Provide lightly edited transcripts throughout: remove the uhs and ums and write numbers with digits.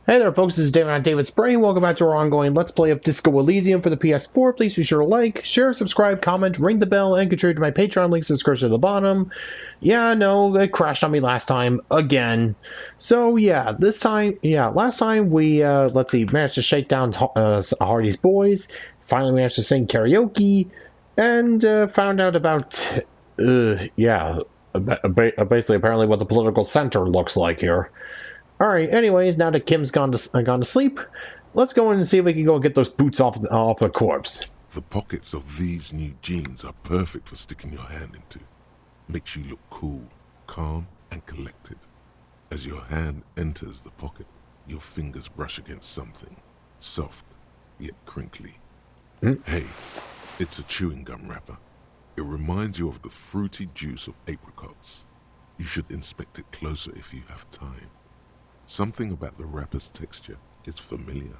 Hey there, folks. This is David on David's Brain. Welcome back to our ongoing Let's Play of Disco Elysium for the PS4. Please be sure to like, share, subscribe, comment, ring the bell, and contribute to my Patreon. Links in the description at the bottom. Yeah, no, it crashed on me last time again. So yeah, last time we let's see, managed to shake down Hardy's boys. Finally managed to sing karaoke, and found out about basically apparently what the political center looks like here. Alright, anyways, now that Kim's gone to sleep, let's go in and see if we can go get those boots off the corpse. The pockets of these new jeans are perfect for sticking your hand into. Makes you look cool, calm, and collected. As your hand enters the pocket, your fingers brush against something. Soft, yet crinkly. Hey, it's a chewing gum wrapper. It reminds you of the fruity juice of apricots. You should inspect it closer if you have time. Something about the wrapper's texture is familiar.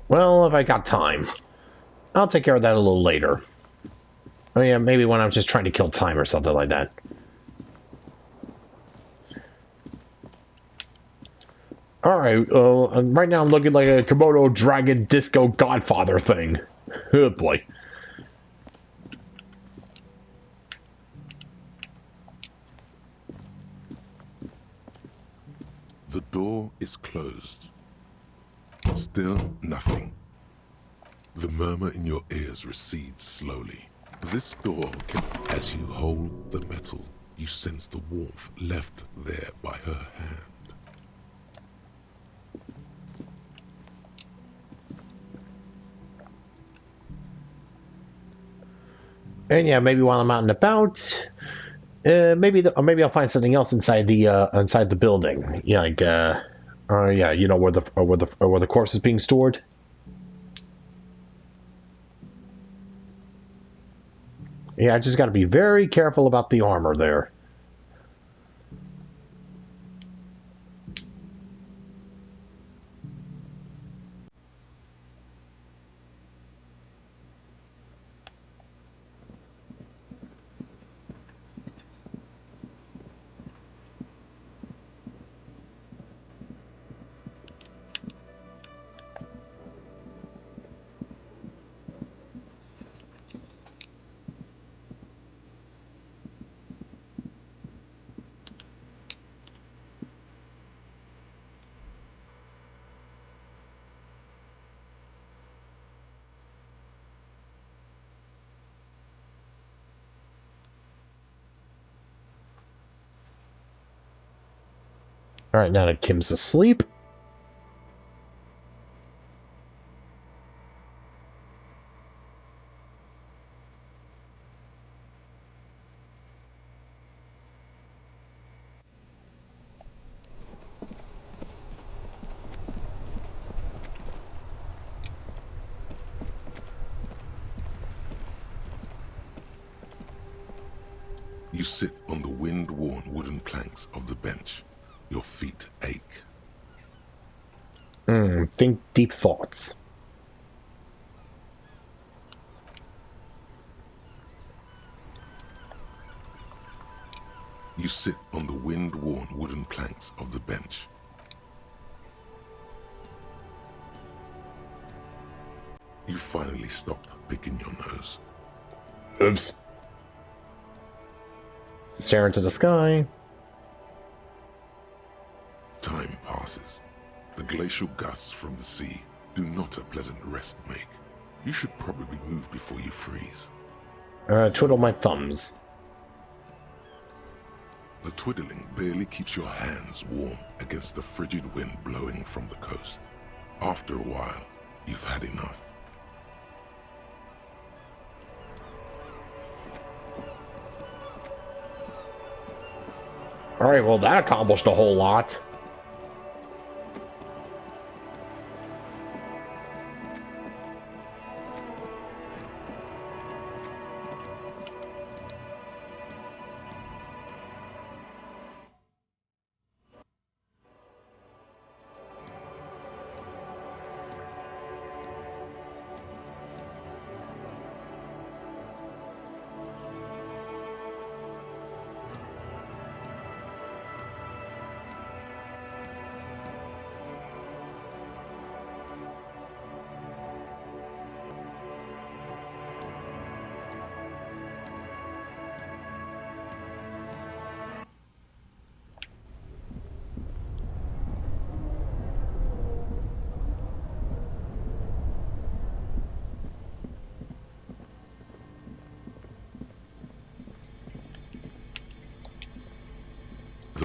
Well, if I got time. I'll take care of that a little later. Oh yeah, maybe when I'm just trying to kill time or something like that. Alright, right now I'm looking like a Komodo Dragon Disco Godfather thing. Oh boy. The door is closed. Still nothing. The murmur in your ears recedes slowly. This door can... As you hold the metal, you sense the warmth left there by her hand. And yeah, maybe while I'm out and about, maybe I'll find something else inside the building. Yeah, like yeah, you know where the corpse is being stored. Yeah, I just got to be very careful about the armor there. All right, now that Kim's asleep. You sit on the wind-worn wooden planks of the bench. Your feet ache. Think deep thoughts. You sit on the wind-worn wooden planks of the bench. You finally stop picking your nose. Oops. Stare into the sky. Time passes. The glacial gusts from the sea do not a pleasant rest make. You should probably move before you freeze. Twiddle my thumbs. The twiddling barely keeps your hands warm against the frigid wind blowing from the coast. After a while, you've had enough. Alright, well that accomplished a whole lot.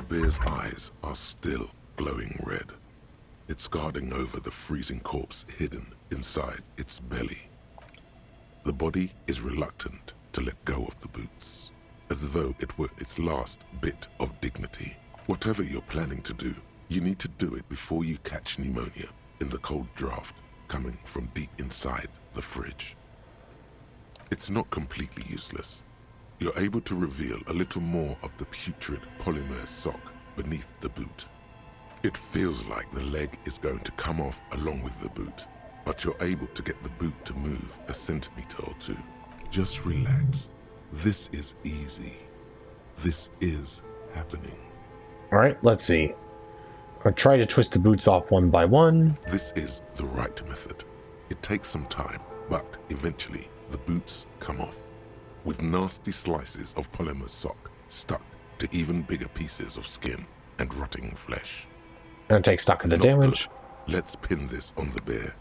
bear's eyes are still glowing red. It's guarding over the freezing corpse hidden inside its belly. The body is reluctant to let go of the boots, as though it were its last bit of dignity. Whatever you're planning to do, you need to do it before you catch pneumonia in the cold draft coming from deep inside the fridge. It's not completely useless. You're able to reveal a little more of the putrid polymer sock beneath the boot. It feels like the leg is going to come off along with the boot, but you're able to get the boot to move a centimeter or two. Just relax. This is easy. This is happening. Alright, let's see. I'll try to twist the boots off one by one. This is the right method. It takes some time, but eventually the boots come off, with nasty slices of polymer sock stuck to even bigger pieces of skin and rotting flesh. Gonna take stock of the Not damage. good. Let's pin this on the bear.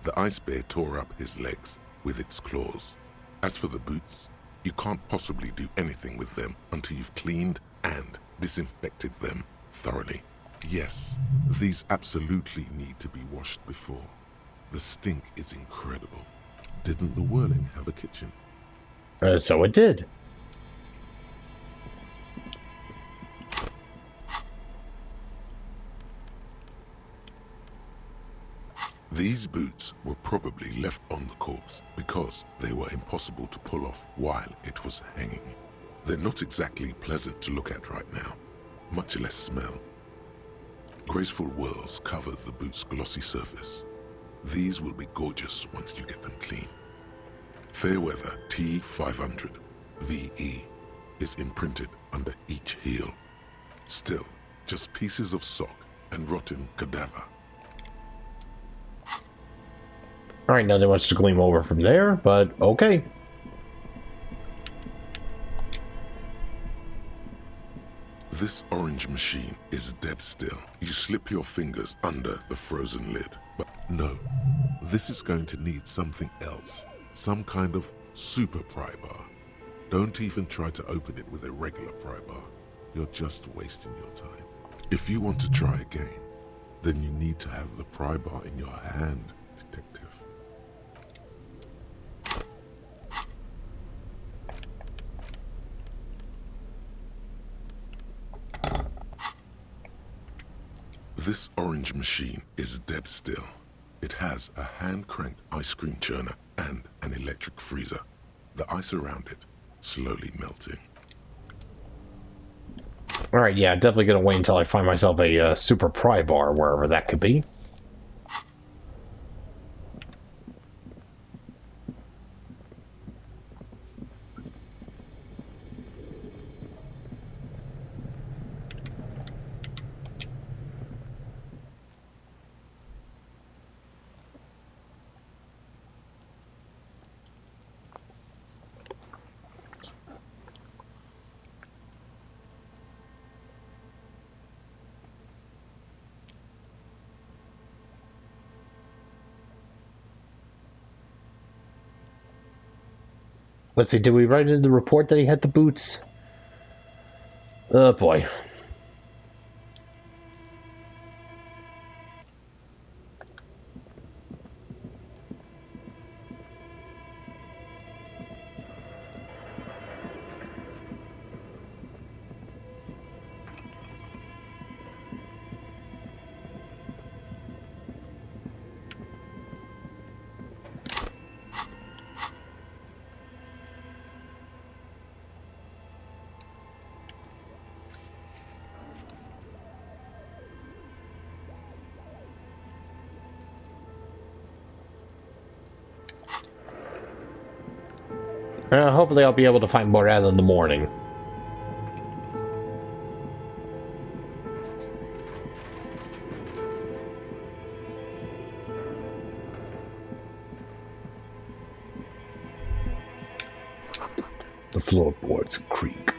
The ice bear tore up his legs with its claws. As for the boots, you can't possibly do anything with them until you've cleaned and disinfected them thoroughly. Yes, these absolutely need to be washed before. The stink is incredible. Didn't the Whirling have a kitchen? So it did. These boots were probably left on the corpse because they were impossible to pull off while it was hanging. They're not exactly pleasant to look at right now, much less smell. Graceful whirls cover the boot's glossy surface. These will be gorgeous once you get them clean. Fairweather T500 VE is imprinted under each heel. Still, just pieces of sock and rotten cadaver. Alright, nothing much to gleam over from there, but okay. This orange machine is dead still. You slip your fingers under the frozen lid. But no, this is going to need something else. Some kind of super pry bar. Don't even try to open it with a regular pry bar. You're just wasting your time. If you want to try again, then you need to have the pry bar in your hand, detective. This orange machine is dead still. It has a hand-cranked ice cream churner and an electric freezer. The ice around it slowly melting. Alright, yeah, definitely gonna wait until I find myself a super pry bar, wherever that could be. Let's see, did we write in the report that he had the boots? Oh boy. Hopefully I'll be able to find Morel in the morning. The floorboards creak.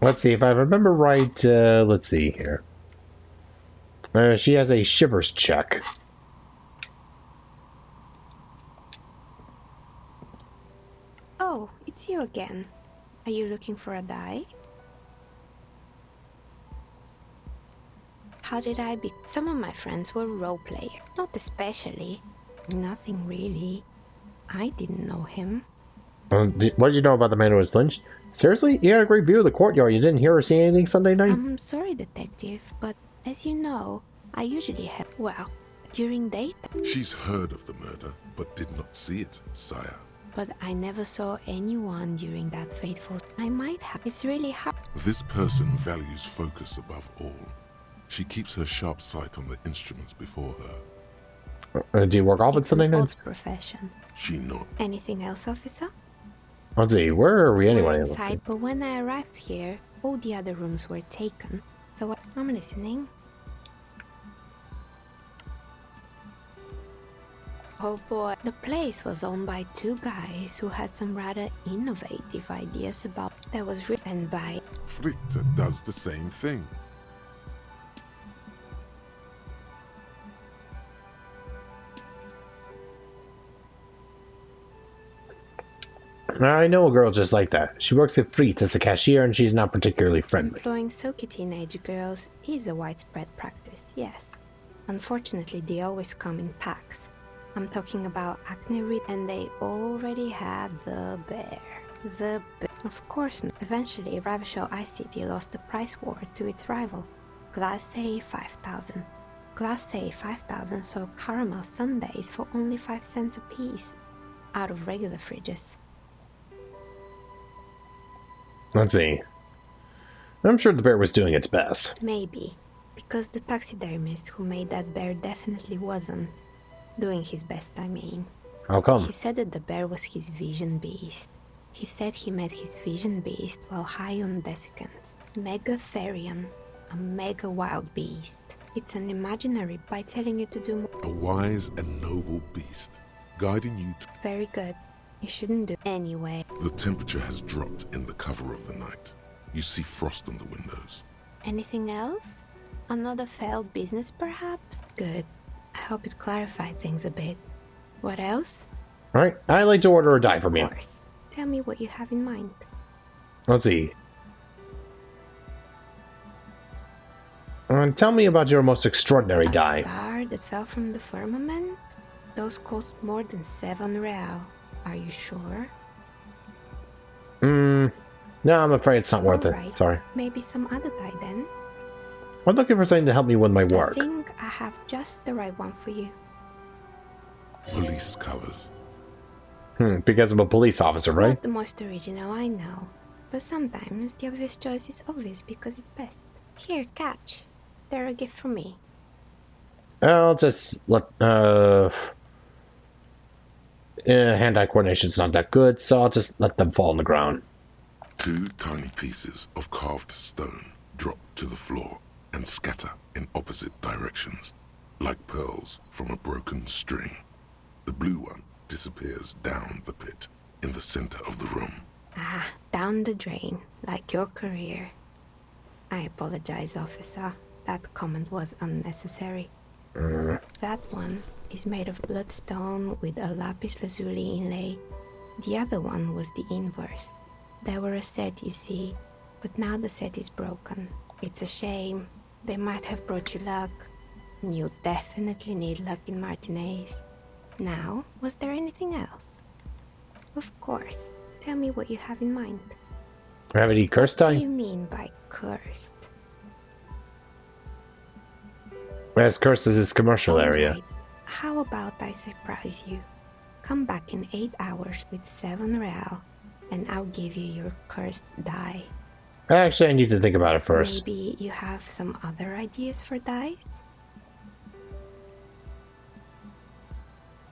Let's see, if I remember right, let's see here. She has a shivers check. It's you again. Are you looking for a die? How did I be? Some of my friends were role players. Not especially. Nothing really. I didn't know him. What did you know about the man who was lynched? Seriously? You had a great view of the courtyard. You didn't hear or see anything Sunday night? I'm sorry, detective, but as you know, I usually have... Well, during daytime. She's heard of the murder, but did not see it, sire. But I never saw anyone during that fateful... I might have. It's really hard. This person values focus above all. She keeps her sharp sight on the instruments before her. Do you work off at Sunday It's an odd nights? profession. She not. Anything else, officer? Let's see, where are we anyway? We're Let's see. inside, but when I arrived here, all the other rooms were taken. So I'm listening. Oh boy. The place was owned by two guys who had some rather innovative ideas about... That was written by... Fritter does the same thing. I know a girl just like that. She works at Fleet as a cashier and she's not particularly friendly. Employing silky teenage girls is a widespread practice, yes. Unfortunately, they always come in packs. I'm talking about acne and they already had the bear. Of course not. Eventually, Ravishore Ice City lost the price war to its rival, Glace 5000. Glace 5000 sold caramel sundaes for only 5 cents a piece, out of regular fridges. Let's see. I'm sure the bear was doing its best. Maybe, because the taxidermist who made that bear definitely wasn't. Doing his best, I mean. How come? He said that the bear was his vision beast. He said he met his vision beast while high on desiccants. Megatherion, a mega wild beast. It's an imaginary by telling you to do more. A wise and noble beast, guiding you to... Very good. You shouldn't do anyway. The temperature has dropped in the cover of the night. You see frost on the windows. Anything else? Another failed business, perhaps? Good. I hope it clarified things a bit. What else? Alright, I'd like to order a die from you. Of course. Tell me what you have in mind. Let's see. Tell me about your most extraordinary A die. star that fell from the firmament? Those cost more than 7 real. Are you sure? No, I'm afraid it's not worth Alright. it. Sorry. Maybe some other die then. I'm looking for something to help me with my work. I think I have just the right one for you. Police colors. Because I'm a police officer, right? Not the most original, I know. But sometimes the obvious choice is obvious because it's best. Here, catch. They're a gift from me. I'll just let, hand-eye coordination's not that good, so I'll just let them fall on the ground. 2 tiny pieces of carved stone drop to the floor and scatter in opposite directions, like pearls from a broken string. The blue one disappears down the pit in the center of the room. Ah, down the drain, like your career. I apologize, officer. That comment was unnecessary. That one is made of bloodstone with a lapis lazuli inlay. The other one was the inverse. They were a set, you see, but now the set is broken. It's a shame. They might have brought you luck. You definitely need luck in Martinez. Now, was there anything else? Of course. Tell me what you have in mind. Have any cursed What do die? you mean by cursed? As cursed as this commercial area. Alright, how about I surprise you? Come back in 8 hours with 7 real, and I'll give you your cursed die. Actually, I need to think about it first. Maybe you have some other ideas for dice?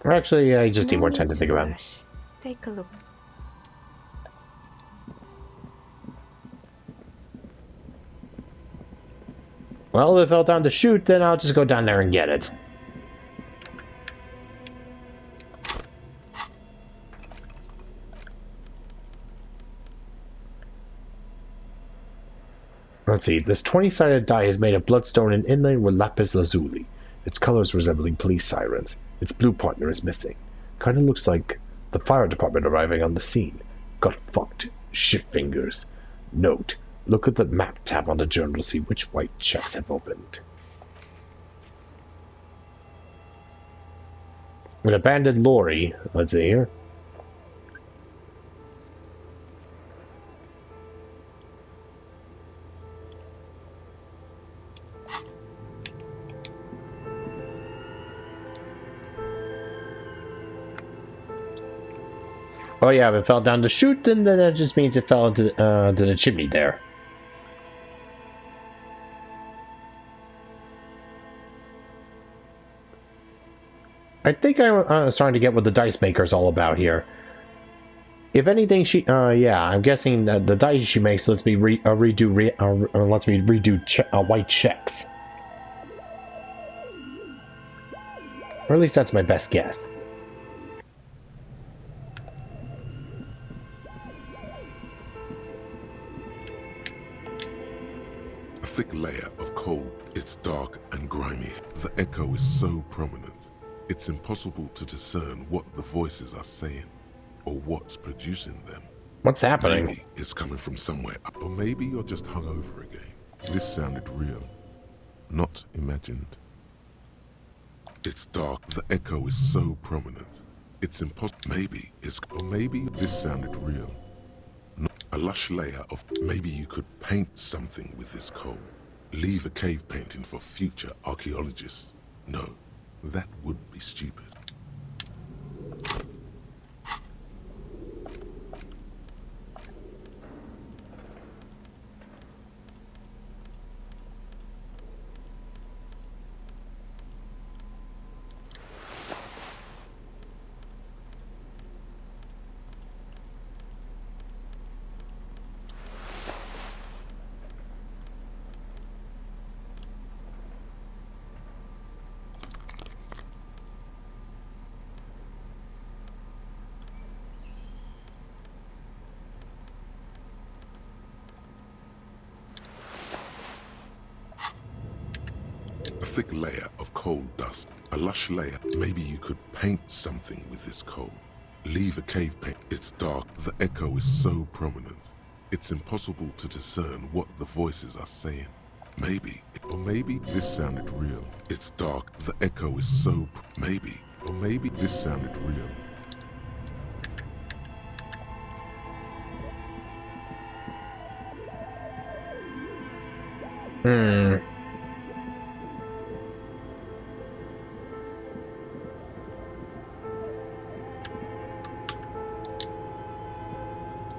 Actually, I just need No more time to think about it. rush. Take a look. Well, if it fell down to shoot, then I'll just go down there and get it. Let's see. This 20-sided die is made of bloodstone and inlaid with lapis lazuli. Its colors resembling police sirens. Its blue partner is missing. Kind of looks like the fire department arriving on the scene. Got fucked. Shit fingers. Note. Look at the map tab on the journal to see which white checks have opened. An abandoned lorry. Let's see here. Oh yeah, if it fell down the chute, then that just means it fell into to the chimney there. I think I'm starting to get what the dice maker's all about here. If anything, yeah, I'm guessing that the dice she makes lets me redo white checks. Or at least that's my best guess. A thick layer of coal. It's dark and grimy. The echo is so prominent, it's impossible to discern what the voices are saying or what's producing them. What's happening? Maybe it's coming from somewhere, or maybe you're just hungover again. This sounded real, not imagined. It's dark. The echo is so prominent, it's impossible. Maybe it's, or maybe this sounded real. Not a lush layer of. Maybe you could paint something with this coal. Leave a cave painting for future archaeologists. No, that would be stupid. A thick layer of coal dust. A lush layer. Maybe you could paint something with this coal. Leave a cave paint. It's dark. The echo is so prominent, it's impossible to discern what the voices are saying. Maybe, or maybe this sounded real. It's dark. The echo is so. Maybe, or maybe this sounded real.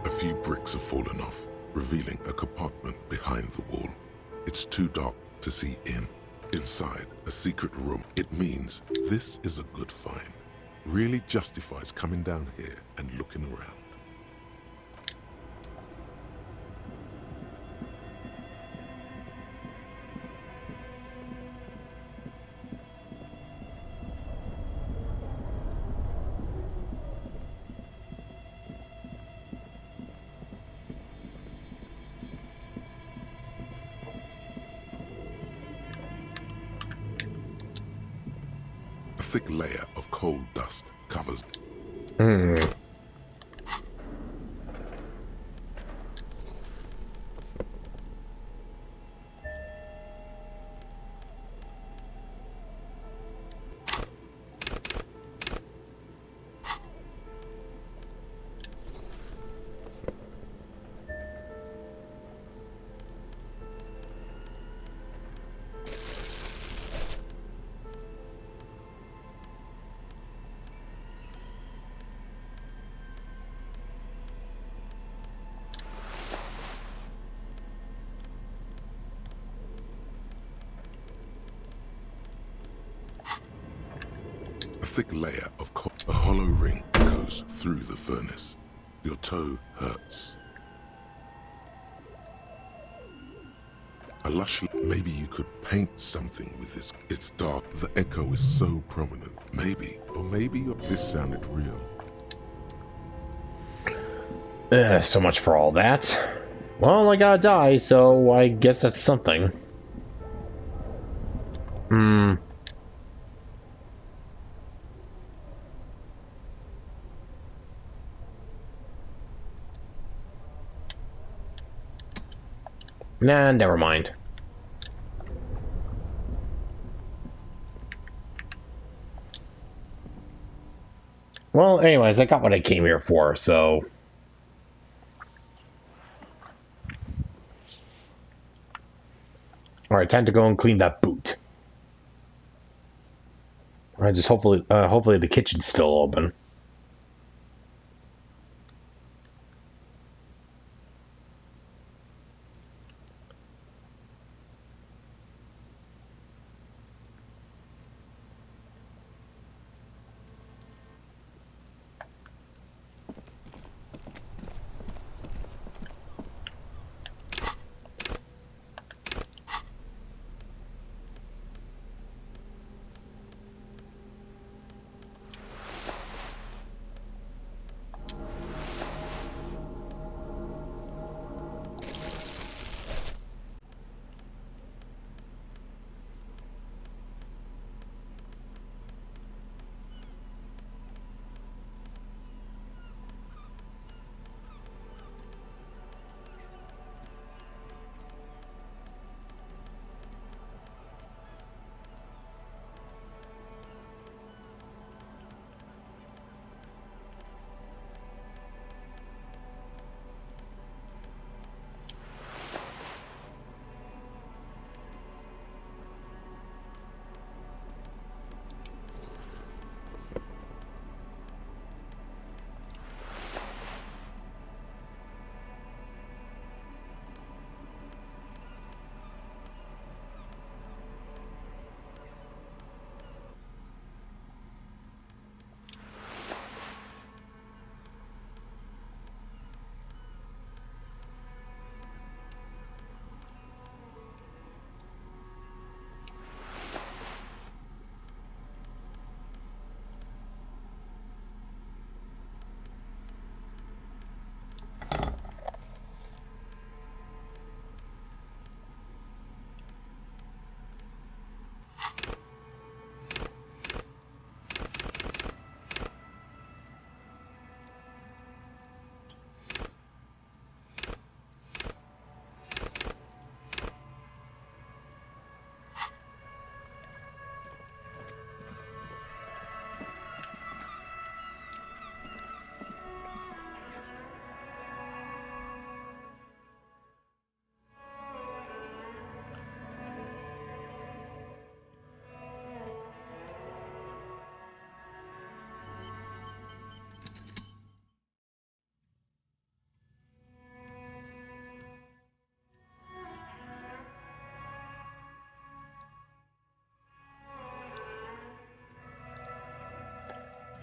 A few bricks have fallen off, revealing a compartment behind the wall. It's too dark to see in. Inside, a secret room. It means this is a good find. Really justifies coming down here and looking around. A thick layer of coal dust covers. A thick layer of coal. A hollow ring goes through the furnace. Your toe hurts. A lush. Maybe you could paint something with this. It's dark. The echo is so prominent. Maybe, or maybe this sounded real. So much for all that. Well, I gotta die, so I guess that's something. Nah, never mind. Well, anyways, I got what I came here for, so... Alright, time to go and clean that boot. Alright, just hopefully the kitchen's still open.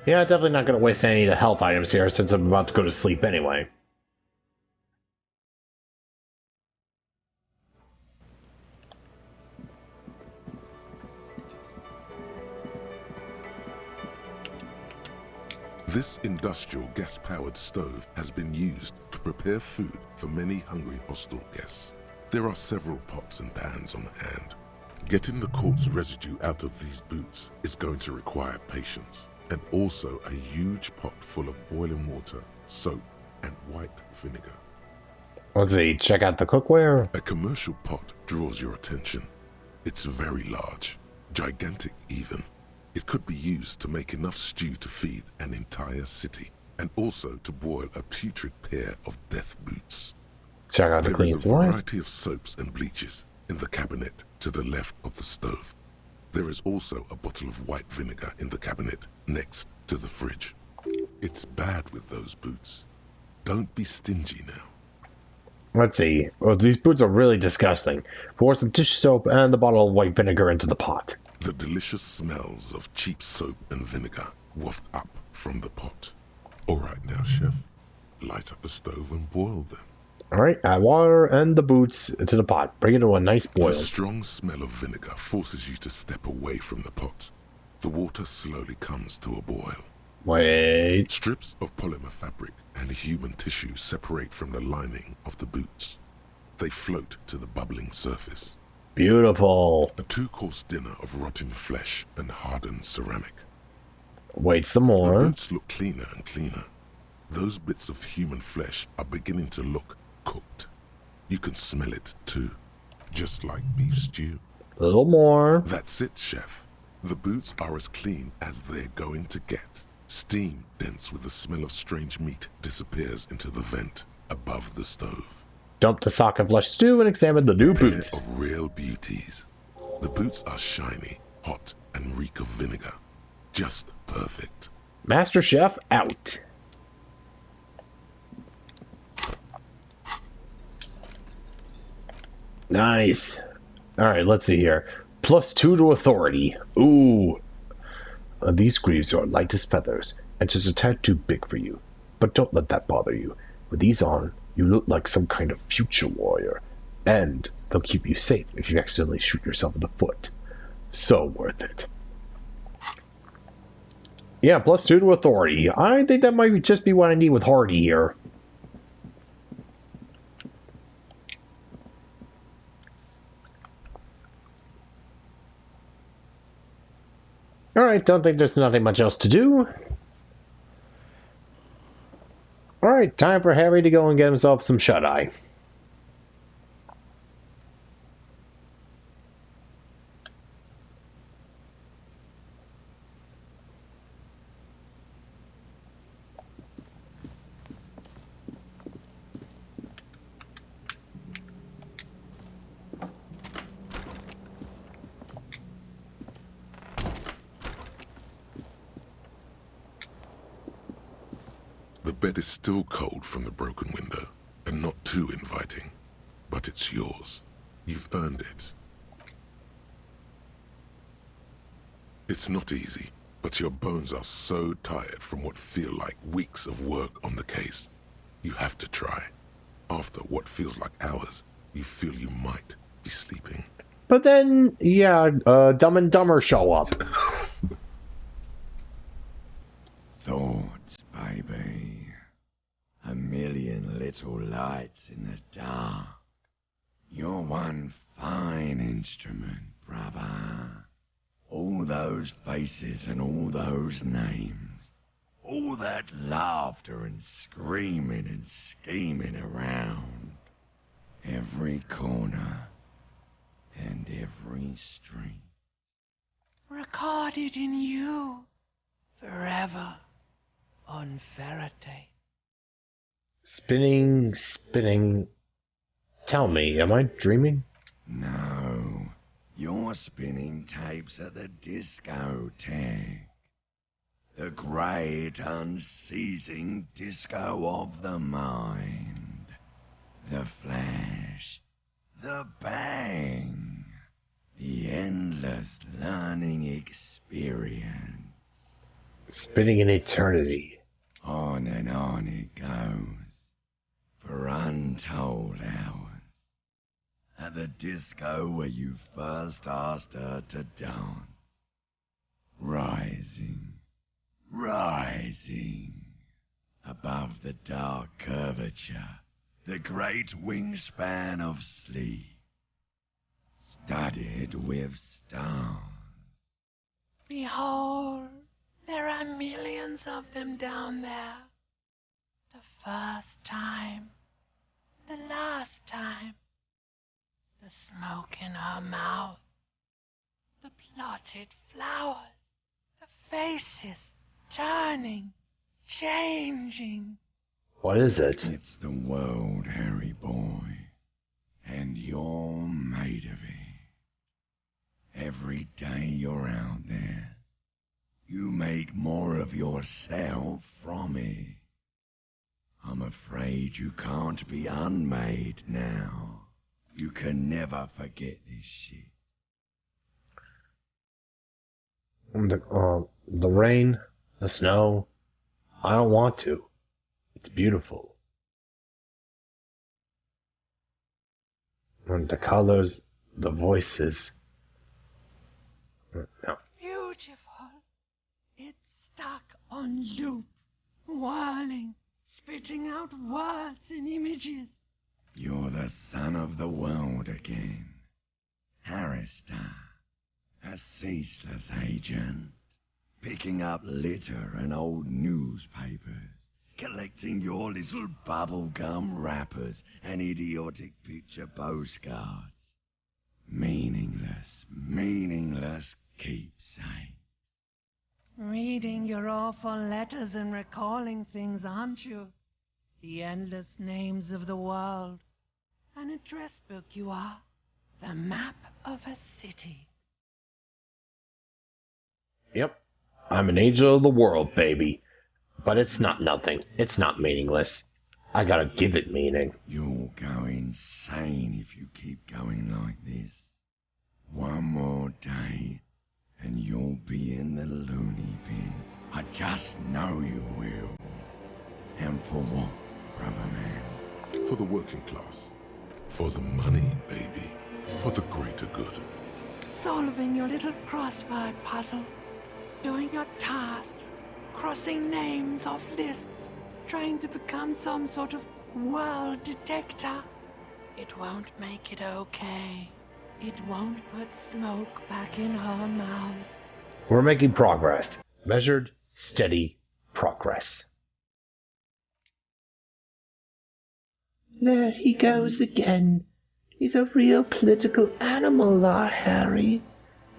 Yeah, definitely not going to waste any of the health items here since I'm about to go to sleep anyway. This industrial gas-powered stove has been used to prepare food for many hungry hostel guests. There are several pots and pans on hand. Getting the corpse residue out of these boots is going to require patience, and also a huge pot full of boiling water, soap, and white vinegar. Let's see, check out the cookware. A commercial pot draws your attention. It's very large, gigantic even. It could be used to make enough stew to feed an entire city, and also to boil a putrid pair of death boots. Check out the There is clean a floor. variety of soaps and bleaches in the cabinet to the left of the stove. There is also a bottle of white vinegar in the cabinet next to the fridge. It's bad with those boots. Don't be stingy now. Let's see. Oh, these boots are really disgusting. Pour some dish soap and the bottle of white vinegar into the pot. The delicious smells of cheap soap and vinegar waft up from the pot. All right now, chef. Light up the stove and boil them. Alright, add water and the boots to the pot. Bring it to a nice boil. The strong smell of vinegar forces you to step away from the pot. The water slowly comes to a boil. Wait. Strips of polymer fabric and human tissue separate from the lining of the boots. They float to the bubbling surface. Beautiful. A 2-course dinner of rotten flesh and hardened ceramic. Wait some The more. boots look cleaner and cleaner. Those bits of human flesh are beginning to look cooked. You can smell it too, just like beef stew. A little more. That's it, chef. The boots are as clean as they're going to get. Steam, dense with the smell of strange meat, disappears into the vent above the stove. Dump the sock and flesh stew and examine the new Pair boots. of real beauties. The boots are shiny, hot, and reek of vinegar. Just perfect. Master Chef out. Nice. Alright, let's see here. +2 to authority. Ooh. These greaves are light as feathers, and just a tad too big for you. But don't let that bother you. With these on, you look like some kind of future warrior. And they'll keep you safe if you accidentally shoot yourself in the foot. So worth it. Yeah, +2 to authority. I think that might just be what I need with Hardy here. Alright, don't think there's nothing much else to do. Alright, time for Harry to go and get himself some shut-eye. The bed is still cold from the broken window, and not too inviting. But it's yours. You've earned it. It's not easy, but your bones are so tired from what feel like weeks of work on the case. You have to try. After what feels like hours, you feel you might be sleeping. But then, yeah, Dumb and Dumber show up. Thoughts, baby. A million little lights in the dark. You're one fine instrument, brother. All those faces and all those names. All that laughter and screaming and scheming around. Every corner and every street. Recorded in you forever on Faraday. Spinning, spinning. Tell me, am I dreaming? No, you're spinning tapes at the discotheque. The great unceasing disco of the mind. The flash. The bang. The endless learning experience. Spinning in eternity. On and on it goes. For untold hours. At the disco where you first asked her to dance. Rising. Rising. Above the dark curvature. The great wingspan of sleep. Studded with stars. Behold, there are millions of them down there. The first time. The last time. The smoke in her mouth. The plotted flowers. The faces turning, changing. What is it? It's the world, Harry boy. And you're made of it. Every day you're out there, you make more of yourself from it. I'm afraid you can't be unmade now. You can never forget this shit. The rain, the snow. I don't want to. It's beautiful. And the colors, the voices. No. Beautiful. It's stuck on loop, whirling, spitting out words and images. You're the son of the world again. Harrister, a ceaseless agent, picking up litter and old newspapers, collecting your little bubblegum wrappers and idiotic picture postcards. Meaningless, meaningless keepsake. Reading your awful letters and recalling things, aren't you? The endless names of the world. An address book you are. The map of a city. Yep. I'm an angel of the world, baby. But it's not nothing. It's not meaningless. I gotta give it meaning. You'll go insane if you keep going like this. One more day, and you'll be in the loony bin. I just know you will. And for what, brother man? For the working class. For the money, baby. For the greater good. Solving your little crossword puzzles. Doing your tasks. Crossing names off lists. Trying to become some sort of world detector. It won't make it okay. It won't put smoke back in her mouth. We're making progress. Measured, steady progress. There he goes again. He's a real political animal, our Harry.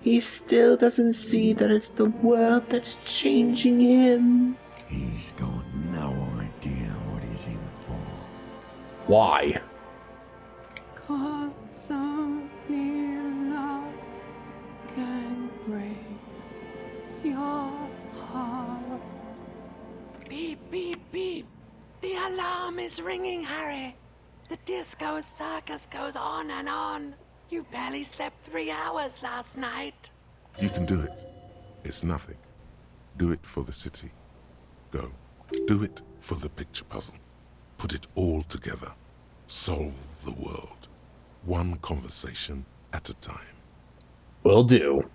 He still doesn't see that it's the world that's changing him. He's got no idea what he's in for. Why? 'Cause only love can break your heart. Beep, beep, beep. The alarm is ringing, Harry. The disco circus goes on and on. You barely slept 3 hours last night. You can do it. It's nothing. Do it for the city. Go. Do it for the picture puzzle. Put it all together. Solve the world. One conversation at a time. Will do.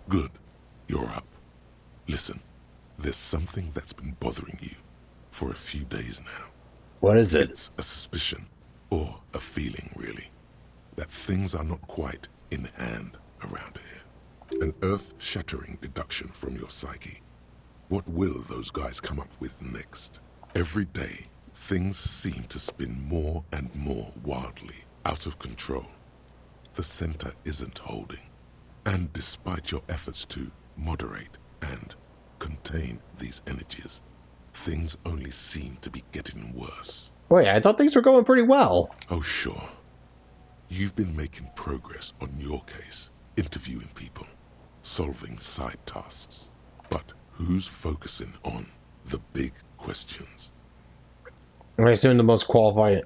Good. You're up. Listen, there's something that's been bothering you for a few days now. What is it? It's a suspicion, or a feeling really, that things are not quite in hand around here. An earth-shattering deduction from your psyche. What will those guys come up with next? Every day, things seem to spin more and more wildly, out of control. The center isn't holding. And despite your efforts to moderate and contain these energies, things only seem to be getting worse. Wait, I thought things were going pretty well. Oh, sure. You've been making progress on your case, interviewing people, solving side tasks. But who's focusing on the big questions? I assume the most qualified...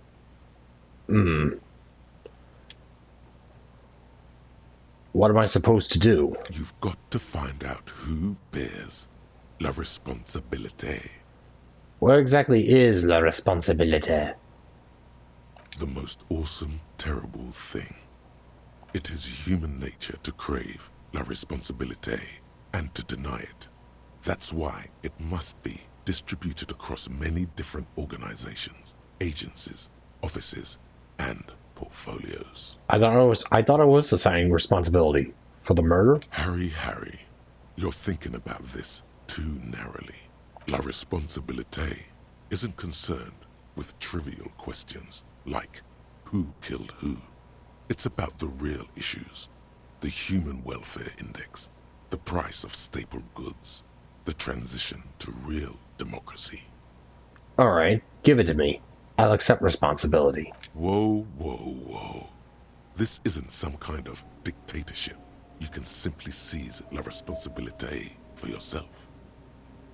What am I supposed to do? You've got to find out who bears la responsabilité. What exactly is la responsabilité? The most awesome, terrible thing. It is human nature to crave la responsabilité and to deny it. That's why it must be distributed across many different organizations, agencies, offices, and portfolios. I thought it was assigning responsibility for the murder. Harry, you're thinking about this too narrowly. La responsabilité isn't concerned with trivial questions like who killed who. It's about the real issues, the human welfare index, the price of staple goods, the transition to real democracy. All right, give it to me. I'll accept responsibility. Whoa, whoa, whoa. This isn't some kind of dictatorship. You can simply seize la responsabilité for yourself.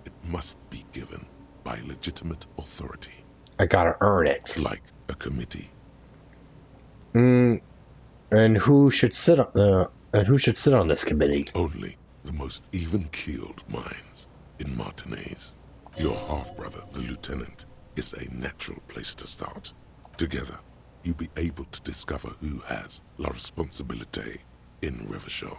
It must be given by legitimate authority. I gotta earn it. Like a committee. And who should sit on this committee? Only the most even-keeled minds in Martinez. Your half-brother, the lieutenant, is a natural place to start. Together, you'll be able to discover who has la responsabilité in Revachol.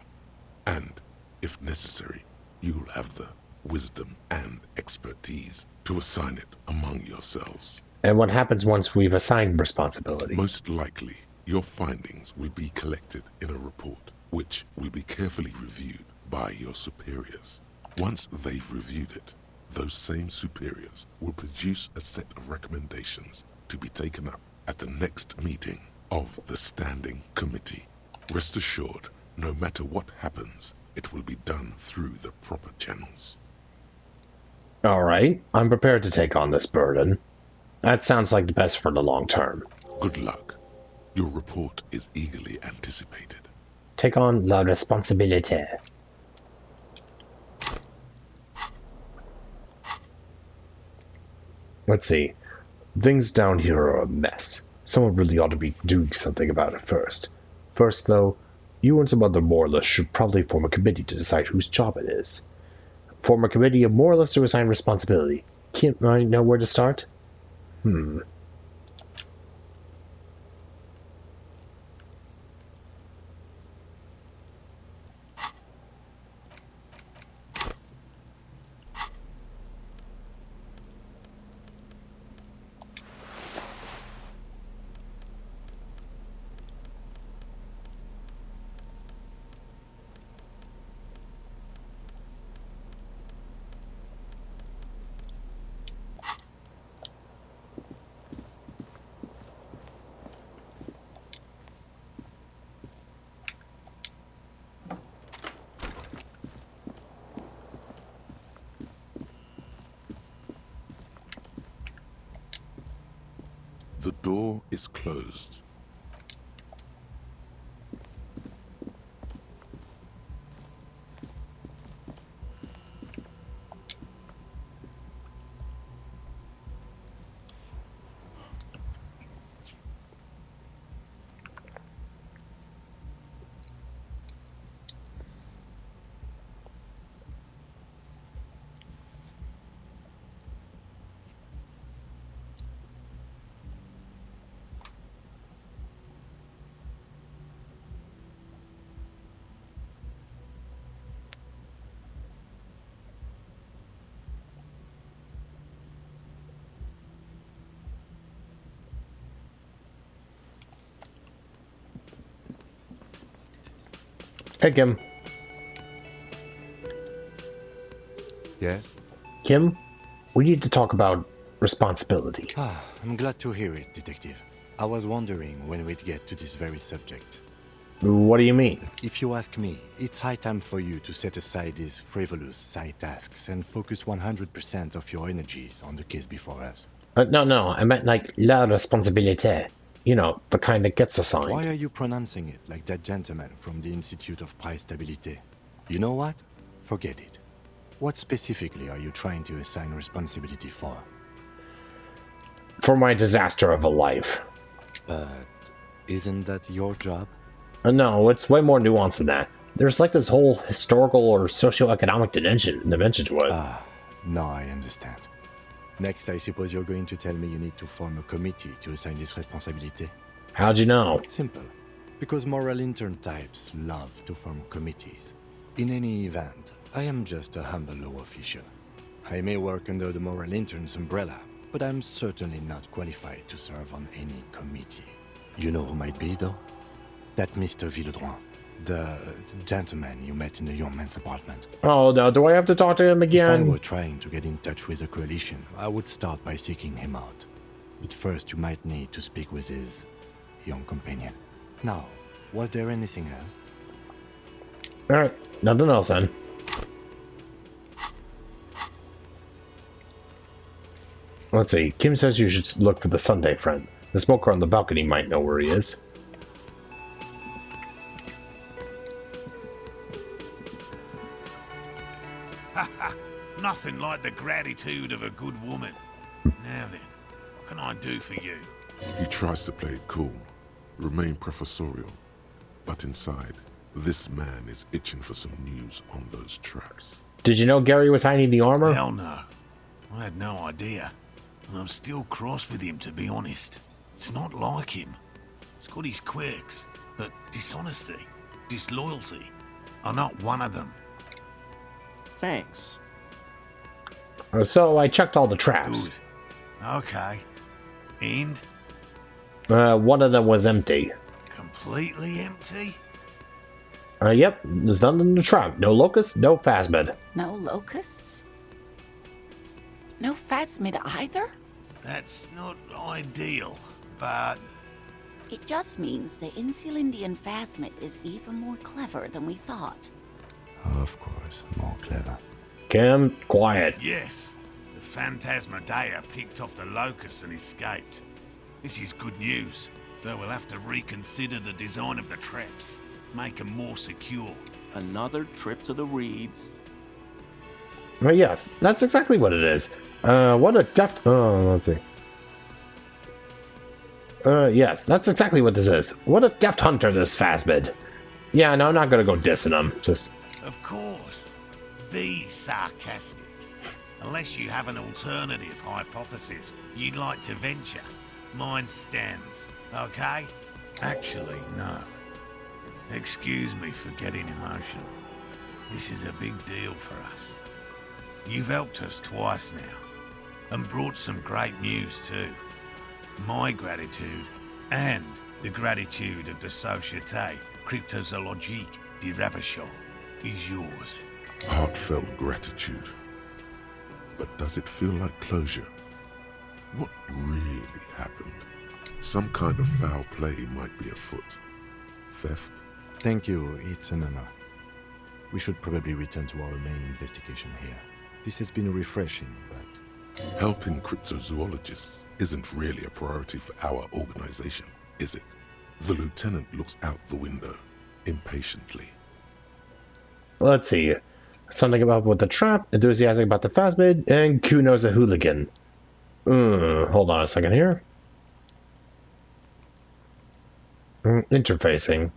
And, if necessary, you'll have the wisdom and expertise to assign it among yourselves. And what happens once we've assigned responsibility? Most likely, your findings will be collected in a report, which will be carefully reviewed by your superiors. Once they've reviewed it, those same superiors will produce a set of recommendations to be taken up at the next meeting of the Standing Committee. Rest assured, no matter what happens, it will be done through the proper channels. All right, I'm prepared to take on this burden. That sounds like the best for the long term. Good luck. Your report is eagerly anticipated. Take on la responsabilité. Let's see. Things down here are a mess. Someone really ought to be doing something about it first. First, though, you and some other moralists should probably form a committee to decide whose job it is. Form a committee of moralists to assign responsibility. Can't I know where to start? The door is closed. Hey, Kim. Yes? Kim, we need to talk about responsibility. I'm glad to hear it, Detective. I was wondering when we'd get to this very subject. What do you mean? If you ask me, it's high time for you to set aside these frivolous side tasks and focus 100% of your energies on the case before us. No, I meant like la responsabilité. You know, the kind that gets assigned. Why are you pronouncing it like that gentleman from the Institute of Stabilité? You know what? Forget it. What specifically are you trying to assign responsibility for? For my disaster of a life. But isn't that your job? No, it's way more nuanced than that. There's like this whole historical or socioeconomic dimension to it. Now I understand. Next, I suppose you're going to tell me you need to form a committee to assign this responsibility. How'd you know? Simple. Because moral intern types love to form committees. In any event, I am just a humble law official. I may work under the moral intern's umbrella, but I'm certainly not qualified to serve on any committee. You know who might be, though? That Mr. Villeudran, the gentleman you met in the young man's apartment. Oh, no, do I have to talk to him again? If I were trying to get in touch with the coalition, I would start by seeking him out. But first, you might need to speak with his young companion. Now, was there anything else? Alright, nothing else then. Let's see, Kim says you should look for the Sunday friend. The smoker on the balcony might know where he is. Nothing like the gratitude of a good woman. Now then, what can I do for you? He tries to play it cool, remain professorial, but inside, this man is itching for some news on those traps. Did you know Gary was hiding the armor? Hell no. I had no idea. And I'm still cross with him, to be honest. It's not like him. It's got his quirks, but dishonesty, disloyalty are not one of them. Thanks. So I checked all the traps. Good. Okay. And? One of them was empty. Completely empty? Yep, there's nothing in the trap. No locusts, no phasmid. No locusts? No phasmid either? That's not ideal, but... It just means the Insulindian phasmid is even more clever than we thought. Of course, more clever. Kim, quiet. Yes, the Phantasmadeia picked off the locusts and escaped. This is good news, though we'll have to reconsider the design of the traps. Make them more secure. Another trip to the reeds. Yes, that's exactly what it is. What a deft... Oh, let's see. Yes, that's exactly what this is. What a deft hunter, this phasmid. Yeah, no, I'm not gonna go dissing him. Just... Of course. Be sarcastic. Unless you have an alternative hypothesis you'd like to venture. Mine stands, okay? Actually, no. Excuse me for getting emotional. This is a big deal for us. You've helped us twice now, and brought some great news too. My gratitude, and the gratitude of the Société Cryptozoologique de Ravachol, is yours. Heartfelt gratitude. But does it feel like closure? What really happened? Some kind of foul play might be afoot. Theft? Thank you, it's an honor. We should probably return to our main investigation here. This has been refreshing, but... Helping cryptozoologists isn't really a priority for our organization, is it? The lieutenant looks out the window, impatiently. Let's see. Something about with the trap, enthusiastic about the phasmid, and Kuno's a hooligan. Hold on a second here. Interfacing.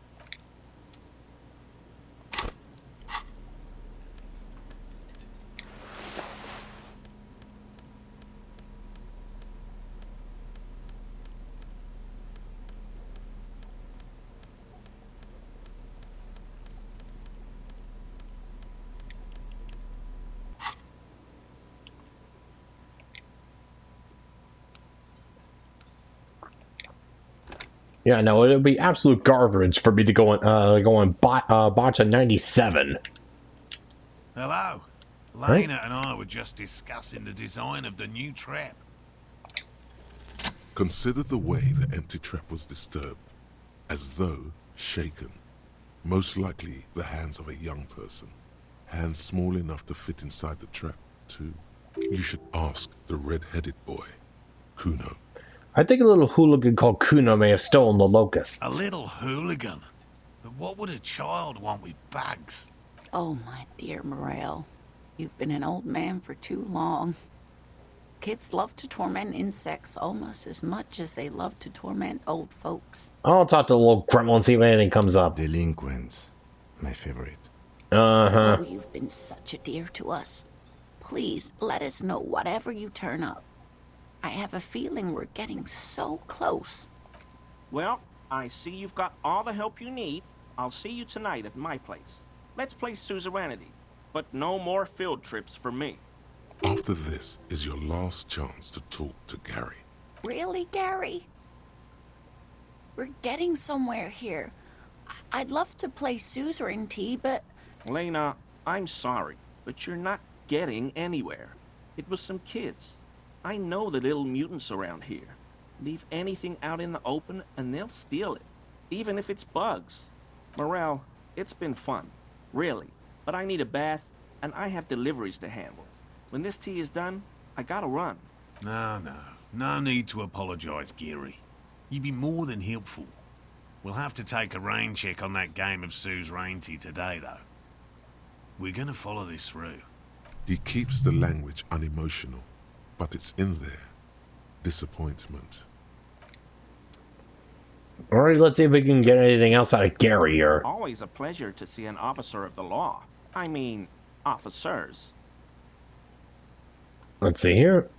Yeah, no, it would be absolute garbage for me to go on botch a 97. Hello. Lena and I were just discussing the design of the new trap. Consider the way the empty trap was disturbed, as though shaken. Most likely the hands of a young person. Hands small enough to fit inside the trap, too. You should ask the red-headed boy, Kuno. I think a little hooligan called Kuno may have stolen the locusts. A little hooligan? But what would a child want with bugs? Oh, my dear Morel. You've been an old man for too long. Kids love to torment insects almost as much as they love to torment old folks. I'll talk to the little gremlin and see if anything comes up. Delinquents. My favorite. Uh-huh. Oh, you've been such a dear to us. Please, let us know whatever you turn up. I have a feeling we're getting so close. Well, I see you've got all the help you need. I'll see you tonight at my place. Let's play suzerainty, but no more field trips for me. After this is your last chance to talk to Gary. Really, Gary? We're getting somewhere here. I'd love to play suzerainty, but... Lena, I'm sorry, but you're not getting anywhere. It was some kids. I know the little mutants around here. Leave anything out in the open and they'll steal it, even if it's bugs. Morel, it's been fun, really, but I need a bath and I have deliveries to handle. When this tea is done, I gotta run. No need to apologize, Geary. You'd be more than helpful. We'll have to take a rain check on that game of suzerainty today, though. We're gonna follow this through. He keeps the language unemotional, but it's in there. Disappointment. Alright, let's see if we can get anything else out of Gary here. Always a pleasure to see an officer of the law. I mean, officers. Let's see here.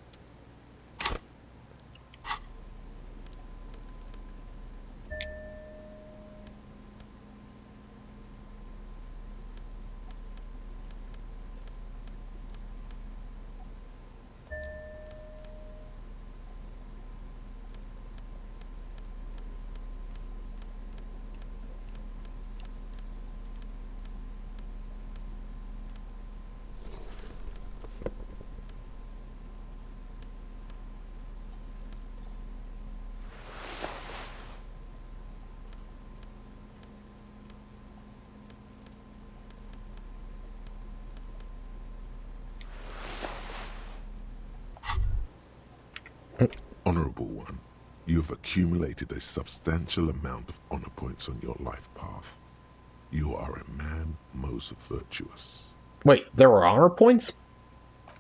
Honorable One, you have accumulated a substantial amount of honor points on your life path. You are a man most virtuous. Wait, there were honor points?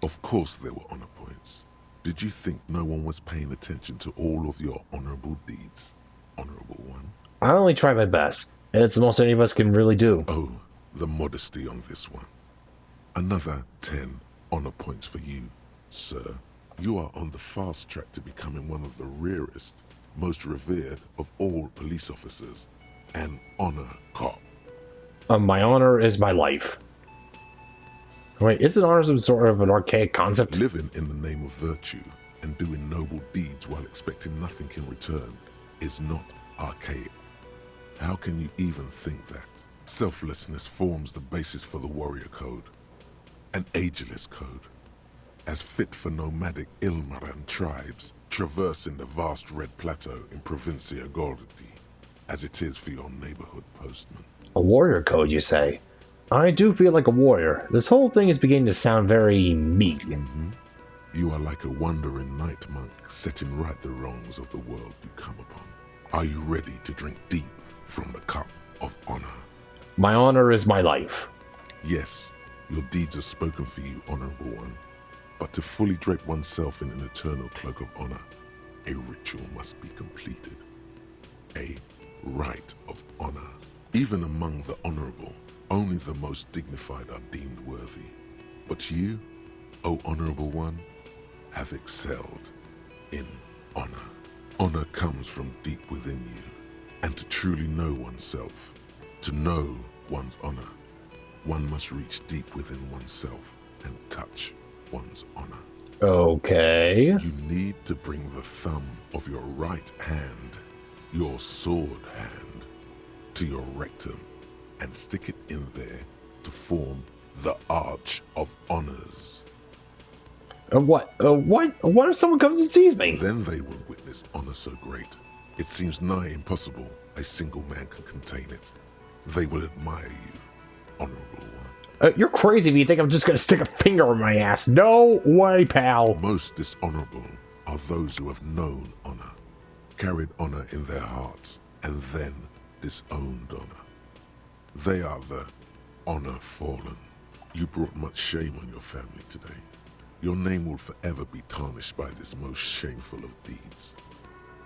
Of course there were honor points. Did you think no one was paying attention to all of your honorable deeds, Honorable One? I only try my best. It's the most any of us can really do. Oh, the modesty on this one. Another 10 honor points for you, sir. You are on the fast track to becoming one of the rarest, most revered of all police officers, an honor cop. My honor is my life. Wait, isn't honor some sort of an archaic concept? Living in the name of virtue and doing noble deeds while expecting nothing in return is not archaic. How can you even think that? Selflessness forms the basis for the warrior code, an ageless code, as fit for nomadic Ilmaran tribes traversing the vast red plateau in Provincia Gordi, as it is for your neighborhood postman. A warrior code, you say? I do feel like a warrior. This whole thing is beginning to sound very me. Mm-hmm. You are like a wandering night monk setting right the wrongs of the world you come upon. Are you ready to drink deep from the cup of honor? My honor is my life. Yes, your deeds are spoken for you, Honorable One. But to fully drape oneself in an eternal cloak of honor, a ritual must be completed. A rite of honor. Even among the honorable, only the most dignified are deemed worthy. But you, O Honorable One, have excelled in honor. Honor comes from deep within you, and to truly know oneself, to know one's honor, one must reach deep within oneself and touch one's honor. Okay. You need to bring the thumb of your right hand, your sword hand, to your rectum and stick it in there to form the Arch of Honors. What? What if someone comes and sees me? Then they will witness honor so great, it seems nigh impossible a single man can contain it. They will admire you, Honorable One. You're crazy if you think I'm just gonna stick a finger in my ass. No way, pal. Most dishonorable are those who have known honor, carried honor in their hearts, and then disowned honor. They are the honor fallen. You brought much shame on your family today. Your name will forever be tarnished by this most shameful of deeds.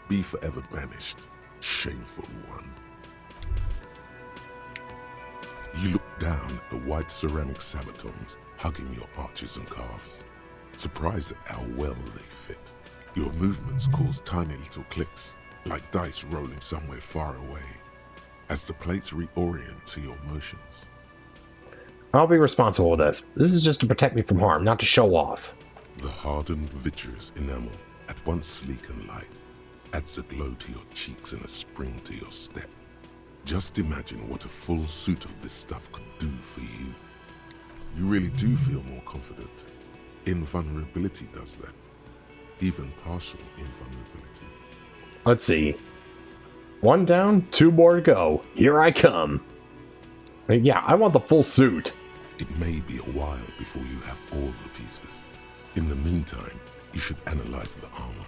Be forever banished, shameful one. You look down at the white ceramic sabatons hugging your arches and calves, surprised at how well they fit. Your movements cause tiny little clicks, like dice rolling somewhere far away, as the plates reorient to your motions. I'll be responsible for this. This is just to protect me from harm, not to show off. The hardened vitreous enamel, at once sleek and light, adds a glow to your cheeks and a spring to your step. Just imagine what a full suit of this stuff could do for you. You really do feel more confident. Invulnerability does that. Even partial invulnerability. Let's see. 1 down, 2 more to go. Here I come. Yeah, I want the full suit. It may be a while before you have all the pieces. In the meantime, you should analyze the armor.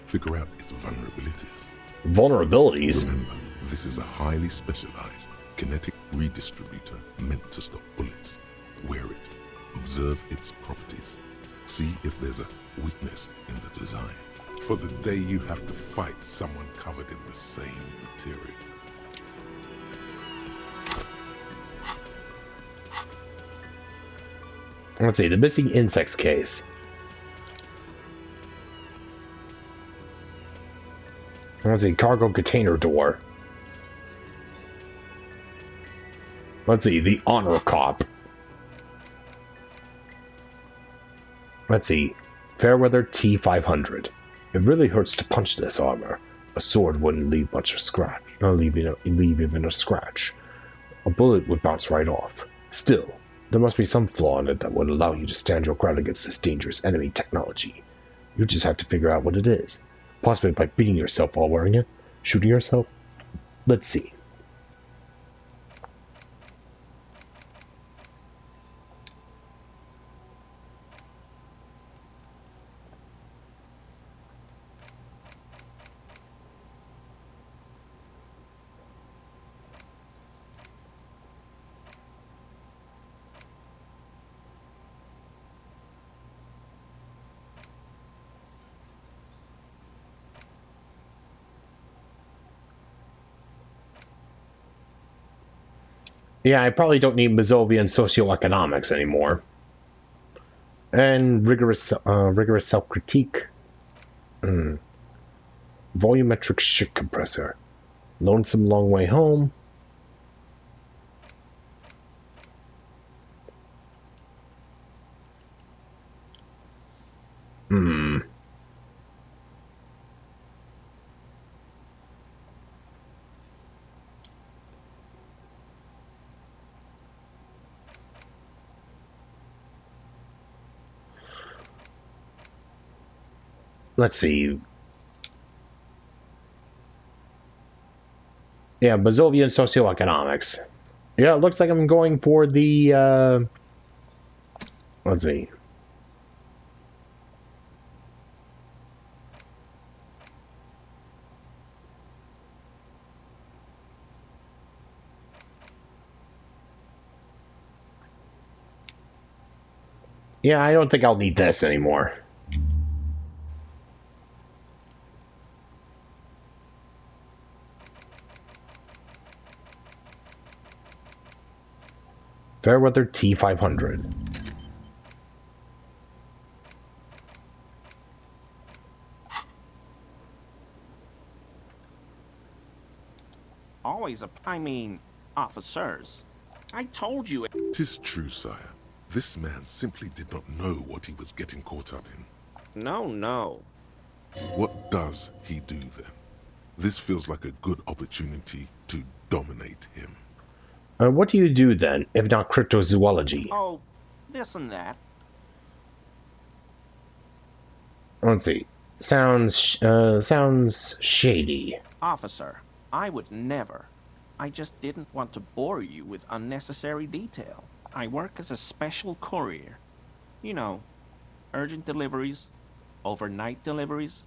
Figure out its vulnerabilities. Vulnerabilities? Remember, this is a highly specialized kinetic redistributor meant to stop bullets. Wear it. Observe its properties. See if there's a weakness in the design. For the day you have to fight someone covered in the same material. Let's see, the missing insects case. Let's see, cargo container door. Let's see, the honor cop. Let's see, Fairweather T500. It really hurts to punch this armor. A sword wouldn't leave much of a scratch. Leave even a scratch. A bullet would bounce right off. Still, there must be some flaw in it that would allow you to stand your ground against this dangerous enemy technology. You just have to figure out what it is. Possibly by beating yourself while wearing it? Shooting yourself? Let's see. Yeah, I probably don't need Mazovian socioeconomics anymore. And rigorous self-critique. Volumetric shit compressor. Lonesome long way home. Let's see. Yeah, Mazovian socioeconomics. Yeah, it looks like I'm going for the, let's see. Yeah, I don't think I'll need this anymore. Fairweather T500. Always officers. I told you. 'Tis true, sire. This man simply did not know what he was getting caught up in. No. What does he do then? This feels like a good opportunity to dominate him. What do you do then, if not cryptozoology? Oh, this and that. Let's see. Sounds shady. Officer, I would never. I just didn't want to bore you with unnecessary detail. I work as a special courier. You know, urgent deliveries, overnight deliveries,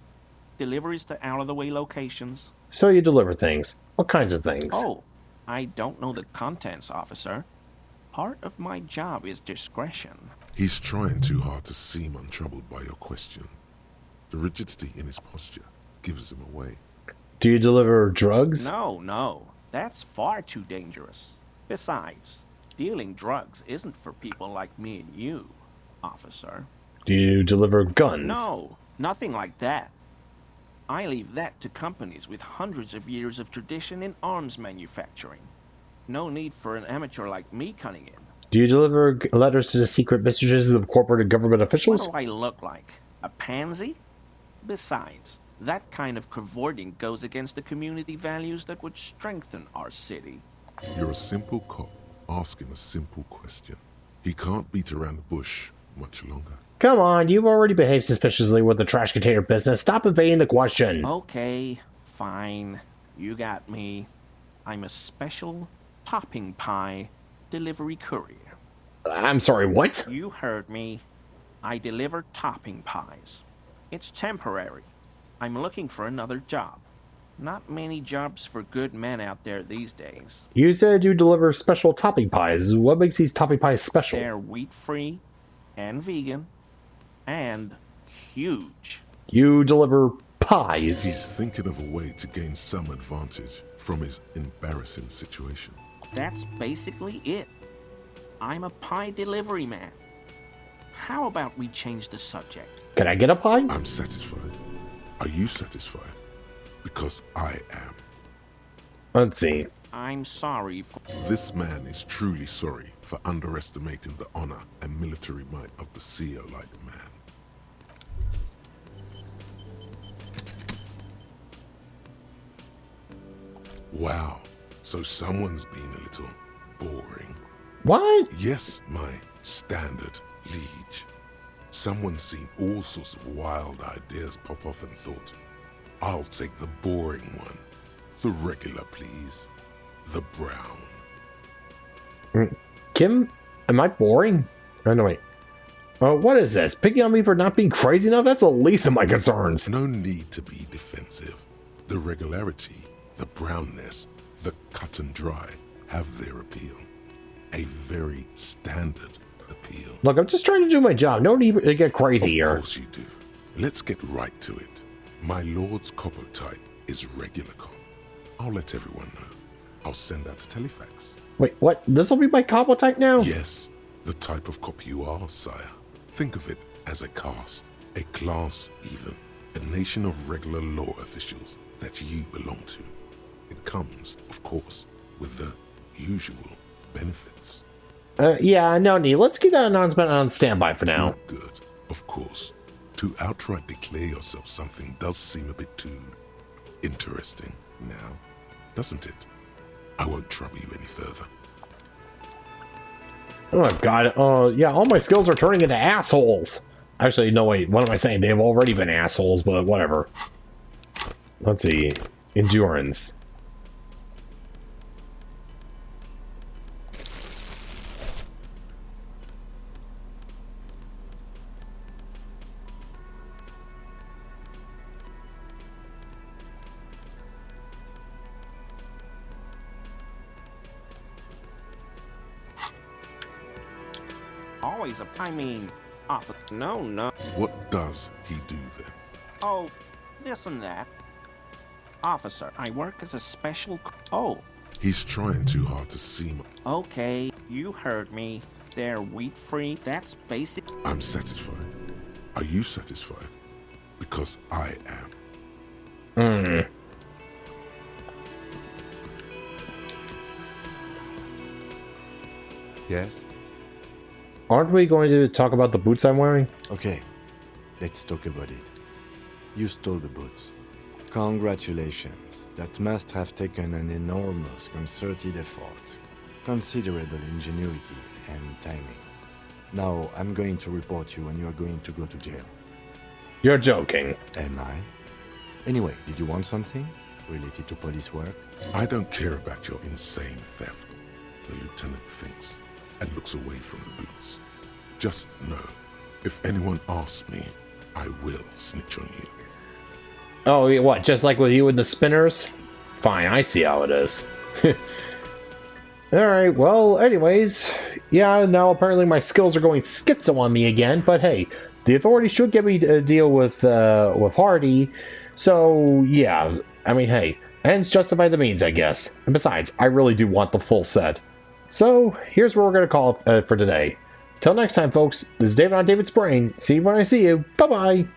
deliveries to out-of-the-way locations. So you deliver things. What kinds of things? Oh, I don't know the contents, officer. Part of my job is discretion. He's trying too hard to seem untroubled by your question. The rigidity in his posture gives him away. Do you deliver drugs? No. That's far too dangerous. Besides, dealing drugs isn't for people like me and you, officer. Do you deliver guns? No, nothing like that. I leave that to companies with hundreds of years of tradition in arms manufacturing. No need for an amateur like me cutting in. Do you deliver letters to the secret messages of corporate and government officials? What do I look like? A pansy? Besides, that kind of cavorting goes against the community values that would strengthen our city. You're a simple cop asking a simple question. He can't beat around the bush much longer. Come on, you've already behaved suspiciously with the trash container business. Stop evading the question. Okay, fine. You got me. I'm a special topping pie delivery courier. I'm sorry, what? You heard me. I deliver topping pies. It's temporary. I'm looking for another job. Not many jobs for good men out there these days. You said you deliver special topping pies. What makes these topping pies special? They're wheat-free and vegan and huge. You deliver pies. He's thinking of a way to gain some advantage from his embarrassing situation. That's basically it. I'm a pie delivery man. How about we change the subject? Can I get a pie? I'm satisfied. Are you satisfied? Because I am. Let's see. I'm sorry for... This man is truly sorry for underestimating the honor and military might of the CEO-like man. Wow, so someone's been a little boring. What? Yes, my standard liege. Someone's seen all sorts of wild ideas pop off and thought, I'll take the boring one. The regular, please. The brown. Kim, am I boring? Oh, no, wait. What is this? Picking on me for not being crazy enough? That's the least of my concerns. No need to be defensive. The regularity, the brownness, the cut and dry have their appeal. A very standard appeal. Look, I'm just trying to do my job. No need to get crazy here. Of course you do. Let's get right to it. My lord's copotype is regular cop. I'll let everyone know. I'll send out a telefax. Wait, what? This will be my combo type now? Yes, the type of cop you are, sire. Think of it as a caste, a class even, a nation of regular law officials that you belong to. It comes, of course, with the usual benefits. Yeah, no need. Let's keep that announcement on standby for now. Good, of course. To outright declare yourself something does seem a bit too interesting now, doesn't it? I won't trouble you any further. Oh god, yeah, all my skills are turning into assholes. Actually, no wait, what am I saying? They've already been assholes, but whatever. Let's see. Endurance. No. What does he do then? Oh, this and that. Officer, I work as a special... Oh, He's trying too hard to seem... okay, you heard me. They're wheat-free, that's basic... I'm satisfied. Are you satisfied? Because I am. Yes? Aren't we going to talk about the boots I'm wearing? Okay, let's talk about it. You stole the boots. Congratulations. That must have taken an enormous concerted effort, considerable ingenuity, and timing. Now, I'm going to report you and you're going to go to jail. You're joking. Am I? Anyway, did you want something related to police work? I don't care about your insane theft, the lieutenant thinks, and looks away from the boots. Just know, if anyone asks me, I will snitch on you. Oh, yeah, what, just like with you and the spinners? Fine, I see how it is. Alright, well, anyways, yeah, now apparently my skills are going schizo on me again, but hey, the authorities should get me to deal with Hardy, so yeah, I mean, hey, ends justify the means, I guess. And besides, I really do want the full set. So, here's where we're going to call it for today. Till next time, folks, this is David on David's Brain. See you when I see you. Bye-bye!